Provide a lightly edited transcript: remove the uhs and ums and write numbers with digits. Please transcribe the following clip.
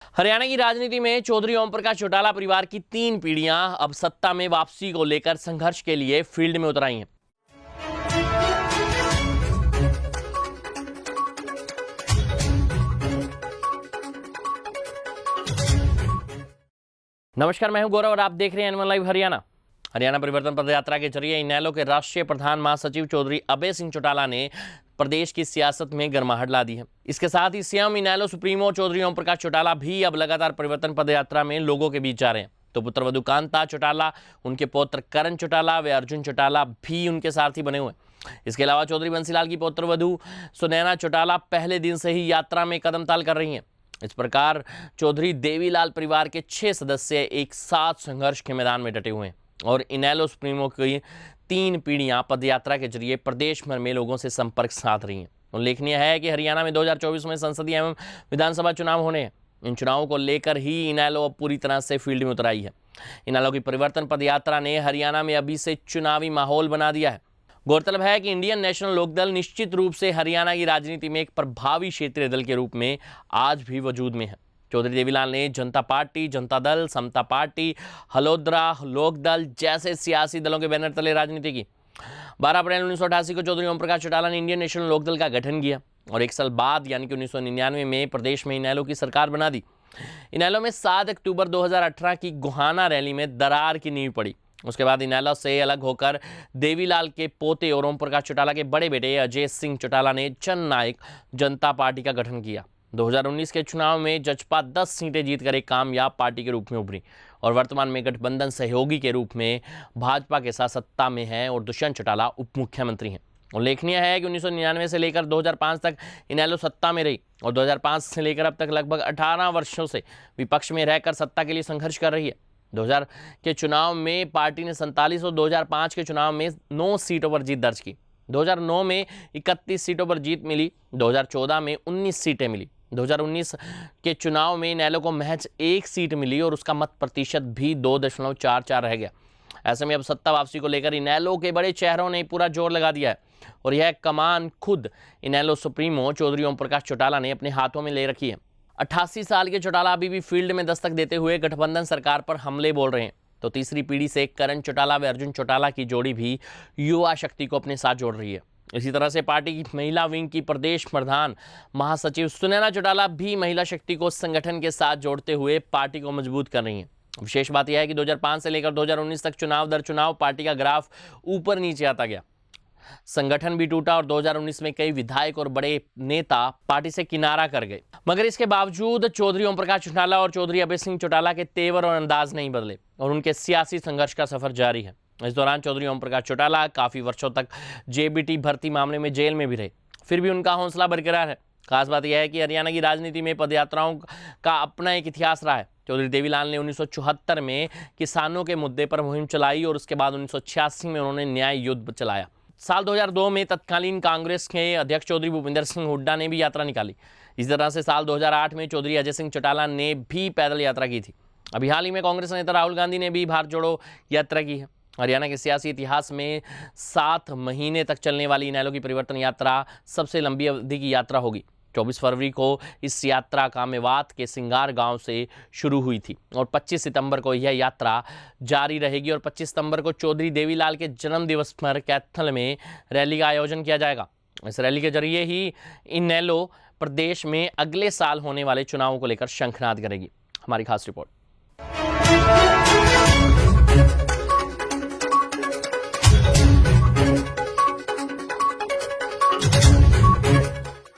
हरियाणा की राजनीति में चौधरी ओम प्रकाश चौटाला परिवार की 3 पीढ़ियां अब सत्ता में वापसी को लेकर संघर्ष के लिए फील्ड में उतर आई हैं। नमस्कार, मैं हूं गौरव और आप देख रहे हैं एन1 लाइव हरियाणा। हरियाणा परिवर्तन पदयात्रा के जरिए इनेलो के राष्ट्रीय प्रधान महासचिव चौधरी अभय सिंह चौटाला ने प्रदेश की सियासत में गर्माहट ला दी है। इसके साथ ही सीएम इनेलो सुप्रीमो चौधरी ओम प्रकाश चौटाला भी अब लगातार परिवर्तन पदयात्रा में लोगों के बीच जा रहे हैं। तो पुत्रवधू कांता चौटाला, उनके पौत्र करण चौटाला व अर्जुन चौटाला भी उनके सारथी बने हुए हैं। इसके अलावा चौधरी बंसीलाल की पुत्रवधू सुनैना चौटाला पहले दिन से ही यात्रा में कदम ताल कर रही हैं। इस प्रकार चौधरी देवीलाल परिवार के 6 सदस्य एक साथ संघर्ष के मैदान में डटे हुए हैं और इनेलो सुप्रीमो की 3 पीढ़ियां पदयात्रा के जरिए प्रदेश भर में लोगों से संपर्क साध रही हैं। उल्लेखनीय है कि हरियाणा में 2024 में संसदीय एवं विधानसभा चुनाव होने हैं। इन चुनावों को लेकर ही इनेलो अब पूरी तरह से फील्ड में उतर आई है। इनेलो की परिवर्तन पदयात्रा ने हरियाणा में अभी से चुनावी माहौल बना दिया है। गौरतलब है कि इंडियन नेशनल लोकदल निश्चित रूप से हरियाणा की राजनीति में एक प्रभावी क्षेत्रीय दल के रूप में आज भी वजूद में है। चौधरी देवीलाल ने जनता पार्टी, जनता दल, समता पार्टी, हलोद्रा लोकदल जैसे सियासी दलों के बैनर तले राजनीति की। 12 अप्रैल 1988 को चौधरी ओम प्रकाश चौटाला ने इंडियन नेशनल लोकदल का गठन किया और 1 साल बाद यानी कि 1999 में प्रदेश में इनेलो की सरकार बना दी। इनेलो में 7 अक्टूबर 2018 की गोहाना रैली में दरार की नींव पड़ी। उसके बाद इनेलो से अलग होकर देवीलाल के पोते और ओम प्रकाश चौटाला के बड़े बेटे अजय सिंह चौटाला ने जननायक जनता पार्टी का गठन किया। 2019 के चुनाव में जजपा 10 सीटें जीतकर एक कामयाब पार्टी के रूप में उभरी और वर्तमान में गठबंधन सहयोगी के रूप में भाजपा के साथ सत्ता में है और दुष्यंत चौटाला उप मुख्यमंत्री हैं। उल्लेखनीय है कि 1999 से लेकर 2005 तक इनेलो सत्ता में रही और 2005 से लेकर अब तक लगभग 18 वर्षों से विपक्ष में रहकर सत्ता के लिए संघर्ष कर रही है। 2000 के चुनाव में पार्टी ने 47 और 2005 के चुनाव में 9 सीटों पर जीत दर्ज की। 2009 में 31 सीटों पर जीत मिली, 2014 में 19 सीटें मिली। 2019 के चुनाव में इनेलो को महज 1 सीट मिली और उसका मत प्रतिशत भी 2.44 रह गया। ऐसे में अब सत्ता वापसी को लेकर इनेलो के बड़े चेहरों ने पूरा जोर लगा दिया है और यह कमान खुद इनेलो सुप्रीमो चौधरी ओम प्रकाश चौटाला ने अपने हाथों में ले रखी है। 88 साल के चौटाला अभी भी फील्ड में दस्तक देते हुए गठबंधन सरकार पर हमले बोल रहे हैं। तो तीसरी पीढ़ी से करण चौटाला व अर्जुन चौटाला की जोड़ी भी युवा शक्ति को अपने साथ जोड़ रही है। इसी तरह से पार्टी की महिला विंग की प्रदेश प्रधान महासचिव सुनैना चौटाला भी महिला शक्ति को संगठन के साथ जोड़ते हुए पार्टी को मजबूत कर रही हैं। विशेष बात यह है कि 2005 से लेकर 2019 तक चुनाव दर चुनाव पार्टी का ग्राफ ऊपर नीचे आता गया, संगठन भी टूटा और 2019 में कई विधायक और बड़े नेता पार्टी से किनारा कर गए। मगर इसके बावजूद चौधरी ओम प्रकाश चौटाला और चौधरी अभय सिंह चौटाला के तेवर और अंदाज नहीं बदले और उनके सियासी संघर्ष का सफर जारी है। इस दौरान चौधरी ओम प्रकाश चौटाला काफी वर्षों तक जेबीटी भर्ती मामले में जेल में भी रहे, फिर भी उनका हौसला बरकरार है। खास बात यह है कि हरियाणा की राजनीति में पदयात्राओं का अपना एक इतिहास रहा है। चौधरी देवीलाल ने 1974 में किसानों के मुद्दे पर मुहिम चलाई और उसके बाद 1986 में उन्होंने न्याय युद्ध चलाया। साल 2002 में तत्कालीन कांग्रेस के अध्यक्ष चौधरी भूपिंदर सिंह हुड्डा ने भी यात्रा निकाली। इस तरह से साल 2008 में चौधरी अजय सिंह चौटाला ने भी पैदल यात्रा की थी। अभी हाल ही में कांग्रेस नेता राहुल गांधी ने भी भारत जोड़ो यात्रा की है। हरियाणा के सियासी इतिहास में 7 महीने तक चलने वाली इनेलो की परिवर्तन यात्रा सबसे लंबी अवधि की यात्रा होगी। 24 फरवरी को इस यात्रा का मेवात के सिंगार गांव से शुरू हुई थी और 25 सितंबर को यह यात्रा जारी रहेगी और 25 सितंबर को चौधरी देवीलाल के जन्म दिवस पर कैथल में रैली का आयोजन किया जाएगा। इस रैली के जरिए ही इनेलो प्रदेश में अगले साल होने वाले चुनावों को लेकर शंखनाद करेगी। हमारी खास रिपोर्ट।